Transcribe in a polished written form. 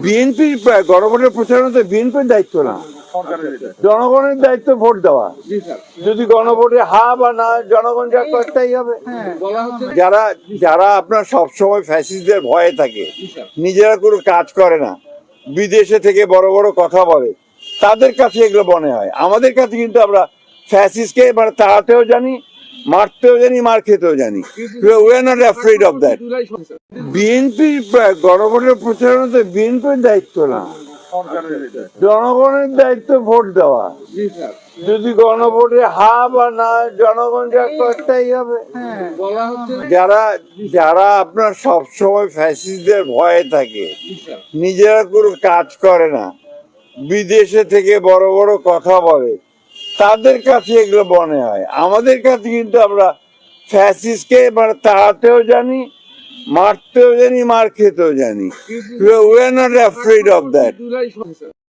BNP গণভোটের প্রচারণা তো বিএনপির দায়িত্ব না, জনগণের দায়িত্ব ভোট দেওয়া। যদি গণভোটে হা বা না, জনগণ যা করতেই হবে। যারা যারা আপনার সবসময় ফ্যাসিস্টদের ভয়ে থাকে, নিজেরা কোনো কাজ করে না, বিদেশে থেকে বড় বড় কথা বলে, তাদের কাছে এগুলো মনে হয়। আমাদের কাছে কিন্তু আমরা ফ্যাসিস্টকে মানে তাড়াতেও জানি, মারতেও জানি, মার খেতেও জানি। We are not afraid of that. BNP গণভোটের প্রচারণা তো বিএনপির দায়িত্ব না, জনগণের দায়িত্ব ভোট দেওয়া। যদি গণভোটে হা বা না, জনগণ যা করতেই হবে। যারা যারা আপনার সবসময় ফ্যাসিস্টদের ভয়ে থাকে, নিজেরা কোনো কাজ করে না, বিদেশে থেকে বড় বড় কথা বলে, তাদের কাছে এগুলো মনে হয়। আমাদের কাছে কিন্তু আমরা ফ্যাসিস্টকে মানে তাড়াতেও জানি, মারতেও জানি, মার খেতেও জানি। We are not afraid of that.